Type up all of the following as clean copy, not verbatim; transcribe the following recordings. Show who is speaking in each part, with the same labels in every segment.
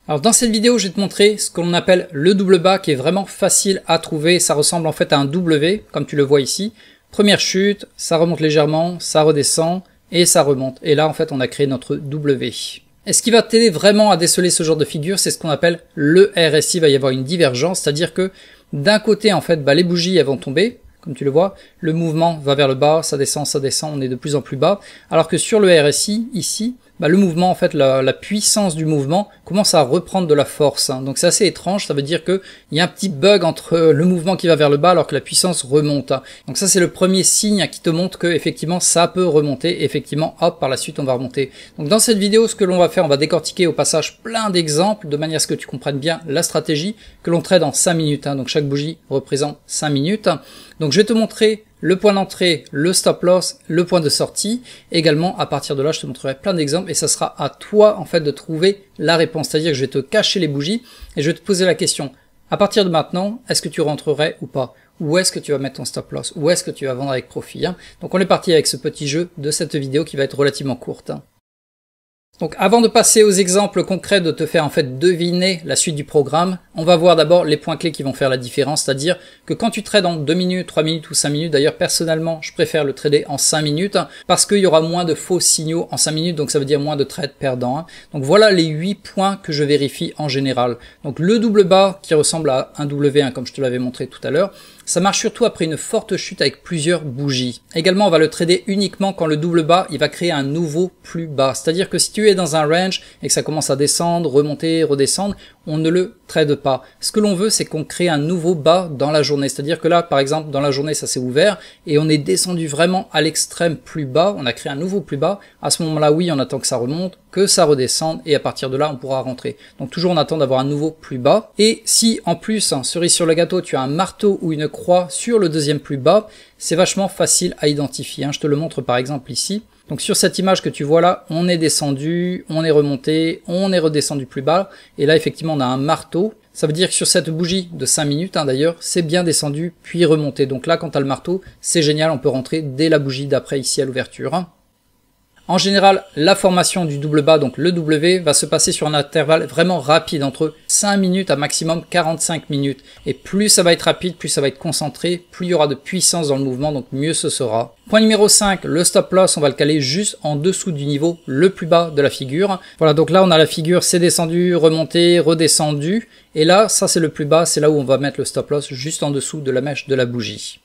Speaker 1: Alors dans cette vidéo, je vais te montrer ce que l'on appelle le double bas qui est vraiment facile à trouver. Ça ressemble en fait à un W, comme tu le vois ici. Première chute, ça remonte légèrement, ça redescend et ça remonte. Et là en fait on a créé notre W. Et ce qui va t'aider vraiment à déceler ce genre de figure, c'est ce qu'on appelle le RSI. Il va y avoir une divergence, c'est-à-dire que d'un côté en fait les bougies elles vont tomber. Comme tu le vois, le mouvement va vers le bas, ça descend, on est de plus en plus bas. Alors que sur le RSI, ici, le mouvement, en fait, la puissance du mouvement commence à reprendre de la force. Donc c'est assez étrange, ça veut dire qu'il y a un petit bug entre le mouvement qui va vers le bas alors que la puissance remonte. Donc ça c'est le premier signe qui te montre que effectivement ça peut remonter, effectivement hop, par la suite on va remonter. Donc dans cette vidéo, ce que l'on va faire, on va décortiquer au passage plein d'exemples de manière à ce que tu comprennes bien la stratégie que l'on trade en 5 minutes. Donc chaque bougie représente 5 minutes. Donc je vais te montrer le point d'entrée, le stop loss, le point de sortie. Également, à partir de là, je te montrerai plein d'exemples et ça sera à toi en fait de trouver la réponse. C'est-à-dire que je vais te cacher les bougies et je vais te poser la question. À partir de maintenant, est-ce que tu rentrerais ou pas? Où est-ce que tu vas mettre ton stop loss? Où est-ce que tu vas vendre avec profit? Donc on est parti avec ce petit jeu de cette vidéo qui va être relativement courte. Donc avant de passer aux exemples concrets, de te faire en fait deviner la suite du programme, on va voir d'abord les points clés qui vont faire la différence, c'est-à-dire que quand tu trades en 2 minutes, 3 minutes ou 5 minutes, d'ailleurs personnellement je préfère le trader en 5 minutes parce qu'il y aura moins de faux signaux en 5 minutes, donc ça veut dire moins de trades perdants. Donc voilà les 8 points que je vérifie en général. Donc le double bas qui ressemble à un W, comme je te l'avais montré tout à l'heure, ça marche surtout après une forte chute avec plusieurs bougies. Également, on va le trader uniquement quand le double bas, il va créer un nouveau plus bas. C'est-à-dire que si tu es dans un range et que ça commence à descendre, remonter, redescendre, on ne le trade pas. Ce que l'on veut, c'est qu'on crée un nouveau bas dans la journée. C'est-à-dire que là, par exemple, dans la journée, ça s'est ouvert et on est descendu vraiment à l'extrême plus bas. On a créé un nouveau plus bas. À ce moment-là, oui, on attend que ça remonte, que ça redescende et à partir de là, on pourra rentrer. Donc toujours, on attend d'avoir un nouveau plus bas. Et si, en plus, cerise sur le gâteau, tu as un marteau ou une croix sur le deuxième plus bas, c'est vachement facile à identifier. Je te le montre par exemple ici. Donc sur cette image que tu vois là, on est descendu, on est remonté, on est redescendu plus bas, et là effectivement on a un marteau. Ça veut dire que sur cette bougie de 5 minutes d'ailleurs, c'est bien descendu puis remonté. Donc là quand tu as le marteau, c'est génial, on peut rentrer dès la bougie d'après ici à l'ouverture. En général, la formation du double bas, donc le W, va se passer sur un intervalle vraiment rapide, entre 5 minutes à maximum 45 minutes. Et plus ça va être rapide, plus ça va être concentré, plus il y aura de puissance dans le mouvement, donc mieux ce sera. Point numéro 5, le stop loss, on va le caler juste en dessous du niveau le plus bas de la figure. Voilà, donc là on a la figure, c'est descendu, remonté, redescendu. Et là, ça c'est le plus bas, c'est là où on va mettre le stop loss, juste en dessous de la mèche de la bougie.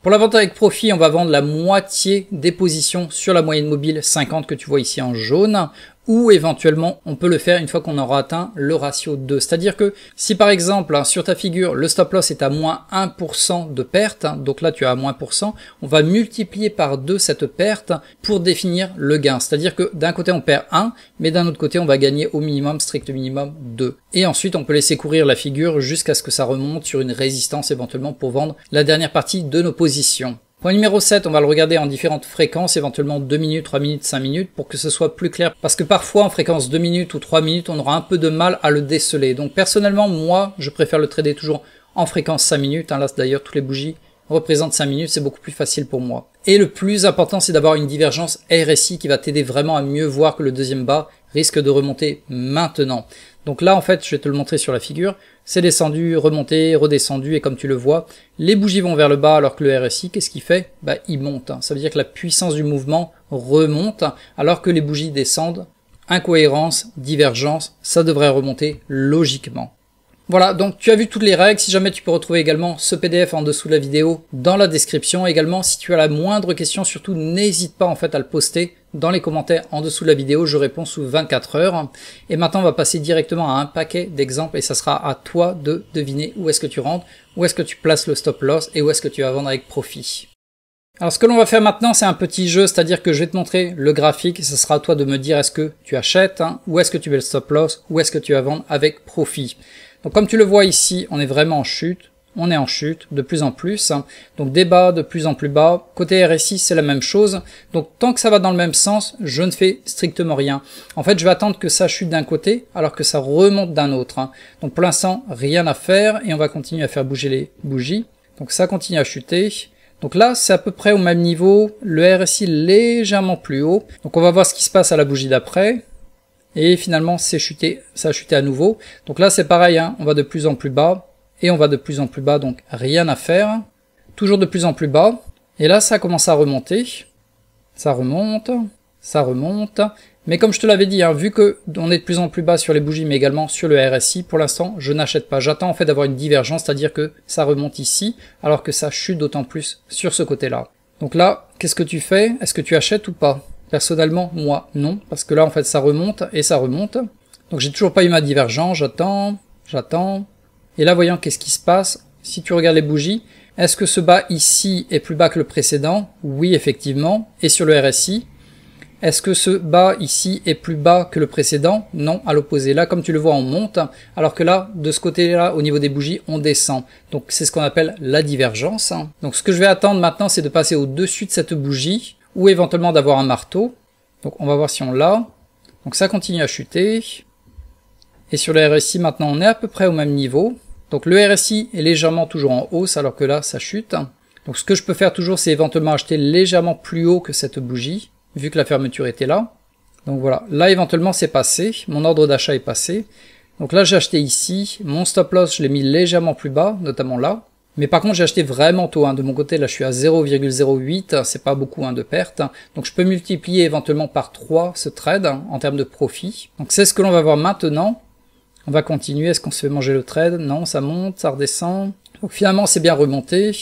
Speaker 1: Pour la vente avec profit, on va vendre la moitié des positions sur la moyenne mobile 50 que tu vois ici en jaune, ou éventuellement on peut le faire une fois qu'on aura atteint le ratio 2. C'est-à-dire que si par exemple sur ta figure le stop loss est à moins 1% de perte, donc là tu as à moins %, on va multiplier par 2 cette perte pour définir le gain. C'est-à-dire que d'un côté on perd 1, mais d'un autre côté on va gagner au minimum, strict minimum 2. Et ensuite on peut laisser courir la figure jusqu'à ce que ça remonte sur une résistance éventuellement pour vendre la dernière partie de nos positions. Point numéro 7, on va le regarder en différentes fréquences, éventuellement 2 minutes, 3 minutes, 5 minutes, pour que ce soit plus clair. Parce que parfois, en fréquence 2 minutes ou 3 minutes, on aura un peu de mal à le déceler. Donc personnellement, moi, je préfère le trader toujours en fréquence 5 minutes. Là, d'ailleurs, toutes les bougies représentent 5 minutes, c'est beaucoup plus facile pour moi. Et le plus important, c'est d'avoir une divergence RSI qui va t'aider vraiment à mieux voir que le deuxième bas risque de remonter maintenant. Donc là, en fait, je vais te le montrer sur la figure. C'est descendu, remonté, redescendu, et comme tu le vois, les bougies vont vers le bas alors que le RSI, qu'est-ce qu'il fait? Il monte. Ça veut dire que la puissance du mouvement remonte alors que les bougies descendent. Incohérence, divergence, ça devrait remonter logiquement. Voilà, donc tu as vu toutes les règles. Si jamais tu peux retrouver également ce PDF en dessous de la vidéo dans la description. Également, si tu as la moindre question, surtout n'hésite pas en fait à le poster dans les commentaires en dessous de la vidéo. Je réponds sous 24 heures. Et maintenant, on va passer directement à un paquet d'exemples et ça sera à toi de deviner où est-ce que tu rentres, où est-ce que tu places le stop loss et où est-ce que tu vas vendre avec profit. Alors ce que l'on va faire maintenant, c'est un petit jeu, c'est-à-dire que je vais te montrer le graphique et ce sera à toi de me dire est-ce que tu achètes, où est-ce que tu veux le stop loss, où est-ce que tu vas vendre avec profit. Donc comme tu le vois ici, on est vraiment en chute, on est en chute de plus en plus, donc des bas de plus en plus bas. Côté RSI, c'est la même chose, donc tant que ça va dans le même sens, je ne fais strictement rien. En fait, je vais attendre que ça chute d'un côté, alors que ça remonte d'un autre. Donc pour l'instant, rien à faire, et on va continuer à faire bouger les bougies. Donc ça continue à chuter. Donc là, c'est à peu près au même niveau, le RSI légèrement plus haut. Donc on va voir ce qui se passe à la bougie d'après. Et finalement, ça a chuté à nouveau. Donc là, c'est pareil, hein, on va de plus en plus bas. Et on va de plus en plus bas, donc rien à faire. Toujours de plus en plus bas. Et là, ça commence à remonter. Ça remonte, ça remonte. Mais comme je te l'avais dit, hein, vu que on est de plus en plus bas sur les bougies, mais également sur le RSI, pour l'instant, je n'achète pas. J'attends en fait d'avoir une divergence, c'est-à-dire que ça remonte ici, alors que ça chute d'autant plus sur ce côté-là. Donc là, qu'est-ce que tu fais? Est-ce que tu achètes ou pas? Personnellement, moi, non. Parce que là, en fait, ça remonte et ça remonte. Donc j'ai toujours pas eu ma divergence, j'attends. Et là, voyons qu'est-ce qui se passe. Si tu regardes les bougies, est-ce que ce bas ici est plus bas que le précédent? Oui, effectivement. Et sur le RSI, est-ce que ce bas ici est plus bas que le précédent? Non, à l'opposé. Là, comme tu le vois, on monte, alors que là, de ce côté-là, au niveau des bougies, on descend. Donc c'est ce qu'on appelle la divergence. Donc ce que je vais attendre maintenant, c'est de passer au-dessus de cette bougie, ou éventuellement d'avoir un marteau. Donc on va voir si on l'a. Donc ça continue à chuter. Et sur le RSI, maintenant, on est à peu près au même niveau. Donc le RSI est légèrement toujours en hausse, alors que là, ça chute. Donc ce que je peux faire toujours, c'est éventuellement acheter légèrement plus haut que cette bougie, vu que la fermeture était là. Donc voilà, là éventuellement c'est passé, mon ordre d'achat est passé. Donc là j'ai acheté ici, mon stop loss je l'ai mis légèrement plus bas, notamment là. Mais par contre j'ai acheté vraiment tôt, hein. De mon côté là je suis à 0,08, c'est pas beaucoup de perte. Donc je peux multiplier éventuellement par 3 ce trade en termes de profit. Donc c'est ce que l'on va voir maintenant. On va continuer, est-ce qu'on se fait manger le trade? Non, ça monte, ça redescend. Donc finalement c'est bien remonté.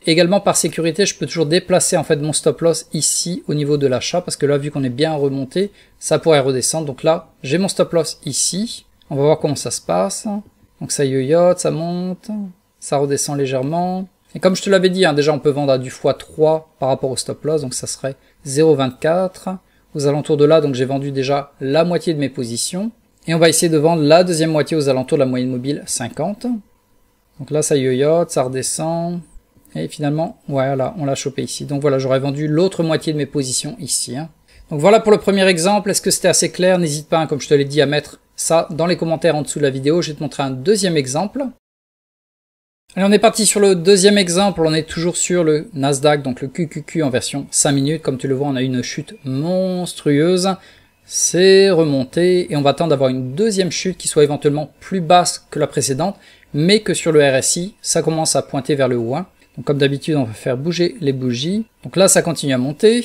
Speaker 1: Également par sécurité, je peux toujours déplacer en fait mon stop loss ici au niveau de l'achat, parce que là vu qu'on est bien remonté, ça pourrait redescendre. Donc là, j'ai mon stop loss ici. On va voir comment ça se passe. Donc ça yoyote, ça monte, ça redescend légèrement. Et comme je te l'avais dit, hein, déjà on peut vendre à du x3 par rapport au stop loss, donc ça serait 0,24. Aux alentours de là, donc j'ai vendu déjà la moitié de mes positions. Et on va essayer de vendre la deuxième moitié aux alentours de la moyenne mobile 50. Donc là ça yoyote, ça redescend. Et finalement, voilà, on l'a chopé ici. Donc voilà, j'aurais vendu l'autre moitié de mes positions ici. Hein. Donc voilà pour le premier exemple. Est-ce que c'était assez clair? N'hésite pas, hein, comme je te l'ai dit, à mettre ça dans les commentaires en dessous de la vidéo. Je vais te montrer un deuxième exemple. Allez, on est parti sur le deuxième exemple. On est toujours sur le Nasdaq, donc le QQQ en version 5 minutes. Comme tu le vois, on a eu une chute monstrueuse. C'est remonté et on va attendre d'avoir une deuxième chute qui soit éventuellement plus basse que la précédente, mais que sur le RSI, ça commence à pointer vers le haut. Hein. Donc comme d'habitude, on va faire bouger les bougies. Donc là, ça continue à monter.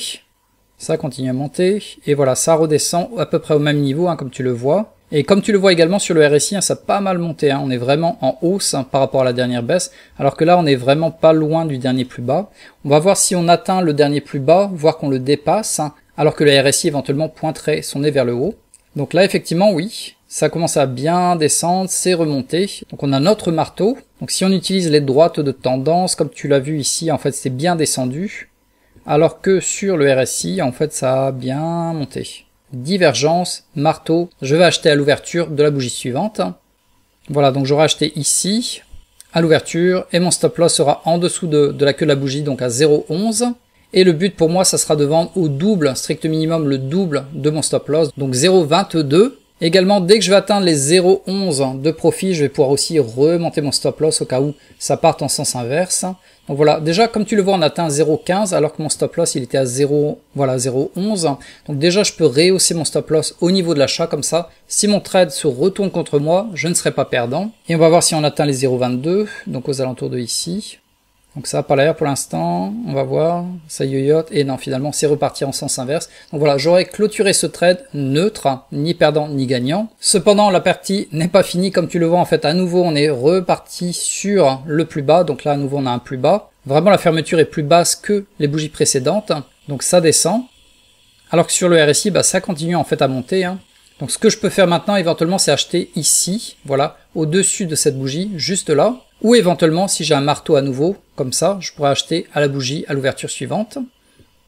Speaker 1: Ça continue à monter. Et voilà, ça redescend à peu près au même niveau, hein, comme tu le vois. Et comme tu le vois également sur le RSI, hein, ça a pas mal monté. Hein. On est vraiment en hausse, hein, par rapport à la dernière baisse. Alors que là, on est vraiment pas loin du dernier plus bas. On va voir si on atteint le dernier plus bas, voire qu'on le dépasse. Hein, alors que le RSI éventuellement pointerait son nez vers le haut. Donc là, effectivement, oui. Ça commence à bien descendre, c'est remonté. Donc on a notre marteau. Donc si on utilise les droites de tendance, comme tu l'as vu ici, en fait c'est bien descendu. Alors que sur le RSI, en fait ça a bien monté. Divergence, marteau, je vais acheter à l'ouverture de la bougie suivante. Voilà, donc j'aurai acheté ici, à l'ouverture, et mon stop loss sera en dessous de la queue de la bougie, donc à 0,11. Et le but pour moi, ça sera de vendre au double, strict minimum le double de mon stop loss, donc 0,22. Également, dès que je vais atteindre les 0,11 de profit, je vais pouvoir aussi remonter mon stop loss au cas où ça parte en sens inverse. Donc voilà, déjà comme tu le vois, on atteint 0,15 alors que mon stop loss il était à 0,11. Donc déjà je peux rehausser mon stop loss au niveau de l'achat comme ça. Si mon trade se retourne contre moi, je ne serai pas perdant. Et on va voir si on atteint les 0,22, donc aux alentours de ici. Donc ça n'a pas l'air pour l'instant, on va voir, ça yoyote, et non finalement c'est reparti en sens inverse. Donc voilà, j'aurais clôturé ce trade neutre, ni perdant ni gagnant. Cependant la partie n'est pas finie, comme tu le vois en fait à nouveau on est reparti sur le plus bas, donc là à nouveau on a un plus bas. Vraiment la fermeture est plus basse que les bougies précédentes, donc ça descend. Alors que sur le RSI, bah, ça continue en fait à monter. Hein. Donc ce que je peux faire maintenant éventuellement c'est acheter ici, voilà, au-dessus de cette bougie, juste là. Ou éventuellement, si j'ai un marteau à nouveau, comme ça, je pourrais acheter à la bougie à l'ouverture suivante.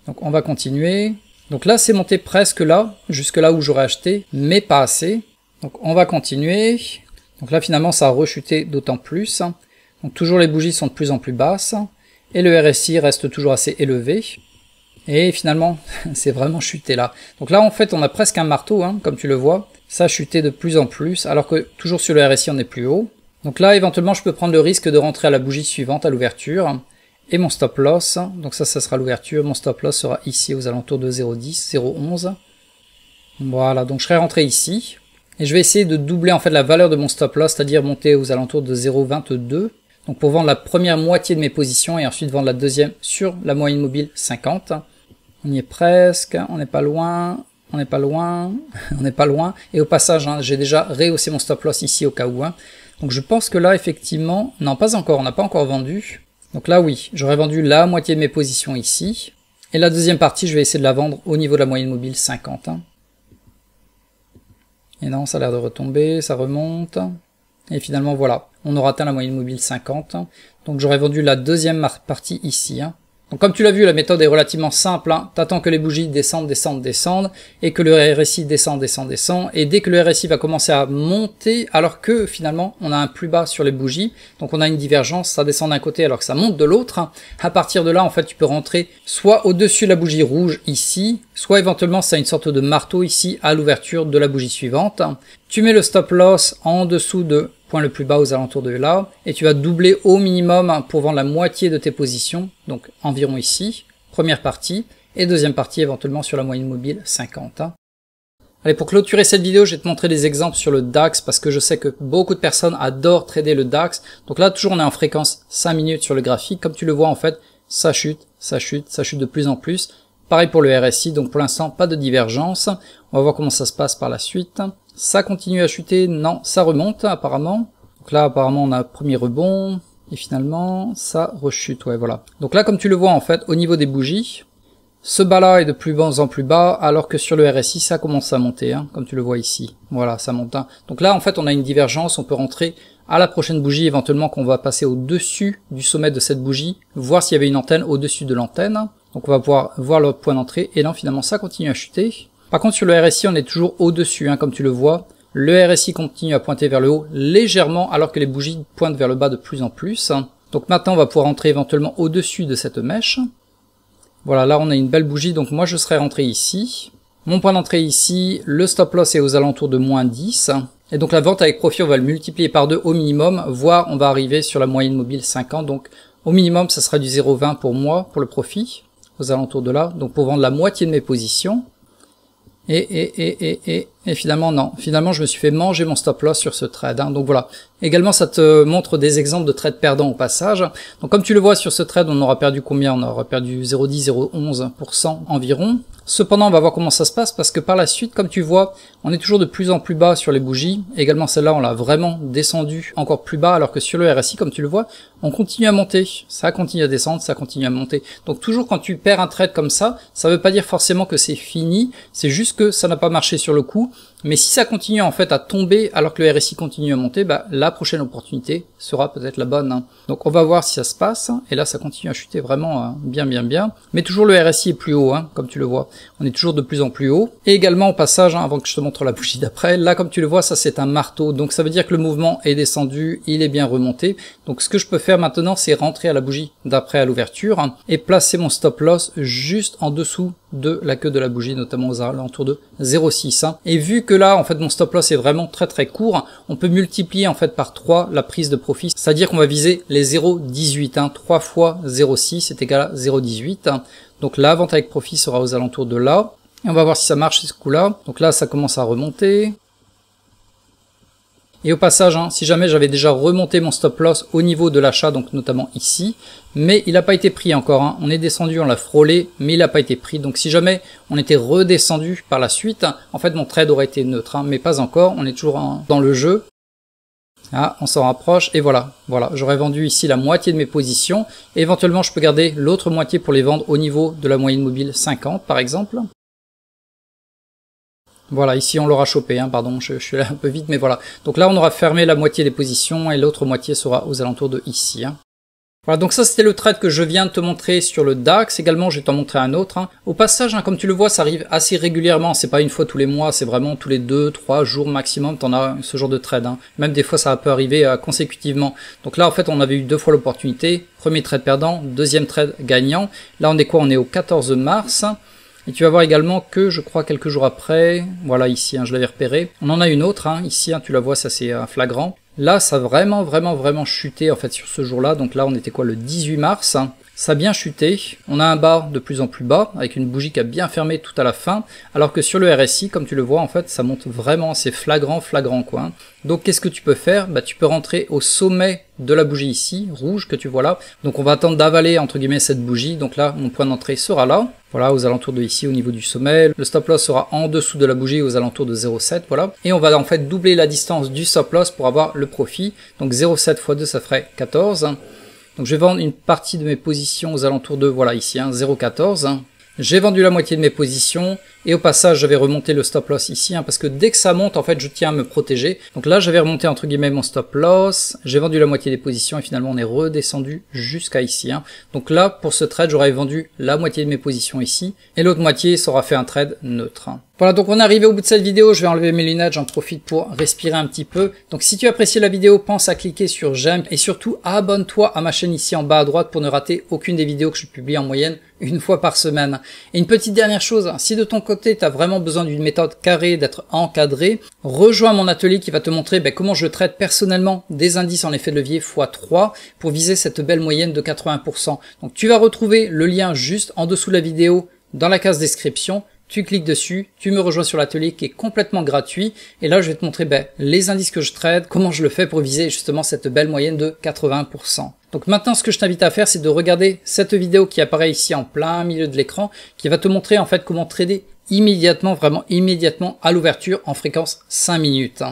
Speaker 1: Donc on va continuer. Donc là, c'est monté presque là, jusque là où j'aurais acheté, mais pas assez. Donc on va continuer. Donc là, finalement, ça a rechuté d'autant plus. Donc toujours les bougies sont de plus en plus basses. Et le RSI reste toujours assez élevé. Et finalement, c'est vraiment chuté là. Donc là, en fait, on a presque un marteau, hein, comme tu le vois. Ça a chuté de plus en plus, alors que toujours sur le RSI, on est plus haut. Donc là, éventuellement, je peux prendre le risque de rentrer à la bougie suivante, à l'ouverture. Et mon stop loss, donc ça sera l'ouverture. Mon stop loss sera ici aux alentours de 0,10, 0,11. Voilà, donc je serai rentré ici. Et je vais essayer de doubler en fait la valeur de mon stop loss, c'est-à-dire monter aux alentours de 0,22. Donc pour vendre la première moitié de mes positions et ensuite vendre la deuxième sur la moyenne mobile 50. On y est presque, on n'est pas loin, on n'est pas loin, on n'est pas loin. Et au passage, hein, j'ai déjà rehaussé mon stop loss ici au cas où. Hein. Donc je pense que là, effectivement, non pas encore, on n'a pas encore vendu. Donc là, oui, j'aurais vendu la moitié de mes positions ici. Et la deuxième partie, je vais essayer de la vendre au niveau de la moyenne mobile 50. Hein. Et non, ça a l'air de retomber, ça remonte. Et finalement, voilà, on aura atteint la moyenne mobile 50. Donc j'aurais vendu la deuxième partie ici. Hein. Donc comme tu l'as vu, la méthode est relativement simple. Hein. Tu attends que les bougies descendent, descendent, descendent, et que le RSI descend, descend, descend. Et dès que le RSI va commencer à monter, alors que finalement, on a un plus bas sur les bougies, donc on a une divergence, ça descend d'un côté alors que ça monte de l'autre. Hein. À partir de là, en fait, tu peux rentrer soit au-dessus de la bougie rouge ici, soit éventuellement, ça a une sorte de marteau ici à l'ouverture de la bougie suivante. Tu mets le stop loss en dessous de point le plus bas aux alentours de là, et tu vas doubler au minimum pour vendre la moitié de tes positions, donc environ ici, première partie, et deuxième partie éventuellement sur la moyenne mobile 50. Allez, pour clôturer cette vidéo, je vais te montrer des exemples sur le DAX, parce que je sais que beaucoup de personnes adorent trader le DAX. Donc là, toujours on est en fréquence 5 minutes sur le graphique, comme tu le vois en fait, ça chute, ça chute, ça chute de plus en plus. Pareil pour le RSI, donc pour l'instant, pas de divergence. On va voir comment ça se passe par la suite. Ça continue à chuter, non, ça remonte apparemment. Donc là, apparemment, on a un premier rebond, et finalement, ça rechute, ouais, voilà. Donc là, comme tu le vois, en fait, au niveau des bougies, ce bas-là est de plus bas en plus bas, alors que sur le RSI, ça commence à monter, hein, comme tu le vois ici. Voilà, ça monte. Hein. Donc là, en fait, on a une divergence, on peut rentrer à la prochaine bougie, éventuellement qu'on va passer au-dessus du sommet de cette bougie, voir s'il y avait une antenne au-dessus de l'antenne. Donc on va pouvoir voir le point d'entrée, et là, finalement, ça continue à chuter. Par contre, sur le RSI, on est toujours au-dessus, hein, comme tu le vois. Le RSI continue à pointer vers le haut légèrement, alors que les bougies pointent vers le bas de plus en plus. Donc maintenant, on va pouvoir entrer éventuellement au-dessus de cette mèche. Voilà, là, on a une belle bougie, donc moi, je serais rentré ici. Mon point d'entrée ici, le stop loss est aux alentours de moins 10. Et donc la vente avec profit, on va le multiplier par 2 au minimum, voire on va arriver sur la moyenne mobile 50. Donc au minimum, ça sera du 0,20 pour moi, pour le profit, aux alentours de là. Donc pour vendre la moitié de mes positions. Et finalement, non. Finalement, je me suis fait manger mon stop loss sur ce trade. Hein. Donc voilà. Également, ça te montre des exemples de trades perdants au passage. Donc comme tu le vois sur ce trade, on aura perdu combien? On aura perdu 0,10, 0,11% environ. Cependant, on va voir comment ça se passe parce que par la suite, comme tu vois, on est toujours de plus en plus bas sur les bougies. Également, celle-là, on l'a vraiment descendu encore plus bas, alors que sur le RSI, comme tu le vois, on continue à monter. Ça continue à descendre, ça continue à monter. Donc toujours quand tu perds un trade comme ça veut pas dire forcément que c'est fini. C'est juste que ça n'a pas marché sur le coup. Mais si ça continue en fait à tomber alors que le RSI continue à monter, bah, la prochaine opportunité sera peut-être la bonne. Hein. Donc on va voir si ça se passe. Et là, ça continue à chuter vraiment bien. Mais toujours le RSI est plus haut, hein, comme tu le vois. On est toujours de plus en plus haut. Et également au passage, hein, avant que je te montre la bougie d'après, là comme tu le vois, ça c'est un marteau. Donc ça veut dire que le mouvement est descendu, il est bien remonté. Donc ce que je peux faire maintenant, c'est rentrer à la bougie d'après à l'ouverture hein, et placer mon stop loss juste en dessous de la queue de la bougie, notamment aux alentours de 0,6. Hein. Et vu que là, en fait, mon stop loss est vraiment très court, on peut multiplier en fait par 3 la prise de profit. C'est-à-dire qu'on va viser les 0,18. Hein. 3 fois 0,6 est égal à 0,18. Hein. Donc la vente avec profit sera aux alentours de là. Et on va voir si ça marche ce coup-là. Donc là, ça commence à remonter. Et au passage, hein, si jamais j'avais déjà remonté mon stop loss au niveau de l'achat, donc notamment ici, mais il n'a pas été pris encore, hein. On est descendu, on l'a frôlé, mais il n'a pas été pris, donc si jamais on était redescendu par la suite, en fait mon trade aurait été neutre, hein, mais pas encore, on est toujours dans le jeu. Ah, on s'en rapproche, et voilà, j'aurais vendu ici la moitié de mes positions, et éventuellement je peux garder l'autre moitié pour les vendre au niveau de la moyenne mobile 50 par exemple. Voilà, ici on l'aura chopé, hein, pardon, je suis là un peu vite, mais voilà. Donc là on aura fermé la moitié des positions et l'autre moitié sera aux alentours de ici. Hein. Voilà, donc ça c'était le trade que je viens de te montrer sur le DAX. Également je vais t'en montrer un autre. Hein. Au passage, hein, comme tu le vois, ça arrive assez régulièrement. C'est pas une fois tous les mois, c'est vraiment tous les 2-3 jours maximum. T'en as ce genre de trade. Hein. Même des fois ça peut arriver consécutivement. Donc là en fait on avait eu 2 fois l'opportunité. Premier trade perdant, deuxième trade gagnant. Là on est quoi? On est au 14 mars. Et tu vas voir également que, je crois, quelques jours après, voilà ici, hein, je l'avais repéré, on en a une autre, hein, ici, hein, tu la vois, ça c'est flagrant. Là, ça a vraiment chuté en fait sur ce jour-là, donc là on était quoi, le 18 mars, hein. ça a bien chuté. On a un bar de plus en plus bas, avec une bougie qui a bien fermé tout à la fin, alors que sur le RSI, comme tu le vois, en fait, ça monte vraiment, c'est flagrant quoi. Donc qu'est-ce que tu peux faire? Bah, tu peux rentrer au sommet de la bougie ici, rouge que tu vois là. Donc on va attendre d'avaler entre guillemets cette bougie. Donc là, mon point d'entrée sera là. Voilà, aux alentours de ici, au niveau du sommet. Le stop loss sera en dessous de la bougie, aux alentours de 0,7, voilà. Et on va en fait doubler la distance du stop loss pour avoir le profit. Donc 0,7 x 2, ça ferait 14. Donc je vais vendre une partie de mes positions aux alentours de, voilà, ici, 0,14. J'ai vendu la moitié de mes positions et au passage, je vais remonter le stop loss ici parce que dès que ça monte, en fait, je tiens à me protéger. Donc là, j'avais remonté entre guillemets mon stop loss. J'ai vendu la moitié des positions et finalement, on est redescendu jusqu'à ici. Donc là, pour ce trade, j'aurais vendu la moitié de mes positions ici et l'autre moitié, ça aura fait un trade neutre. Voilà, donc on est arrivé au bout de cette vidéo. Je vais enlever mes lunettes, j'en profite pour respirer un petit peu. Donc si tu apprécies la vidéo, pense à cliquer sur j'aime et surtout abonne-toi à ma chaîne ici en bas à droite pour ne rater aucune des vidéos que je publie en moyenne une fois par semaine. Et une petite dernière chose, si de ton côté tu as vraiment besoin d'une méthode carrée, d'être encadré, rejoins mon atelier qui va te montrer comment je traite personnellement des indices en effet de levier x3 pour viser cette belle moyenne de 80%. Donc tu vas retrouver le lien juste en dessous de la vidéo dans la case description. Tu cliques dessus, tu me rejoins sur l'atelier qui est complètement gratuit et là je vais te montrer les indices que je trade, comment je le fais pour viser justement cette belle moyenne de 80%. Donc maintenant ce que je t'invite à faire c'est de regarder cette vidéo qui apparaît ici en plein milieu de l'écran qui va te montrer en fait comment trader immédiatement, vraiment immédiatement à l'ouverture en fréquence 5 minutes.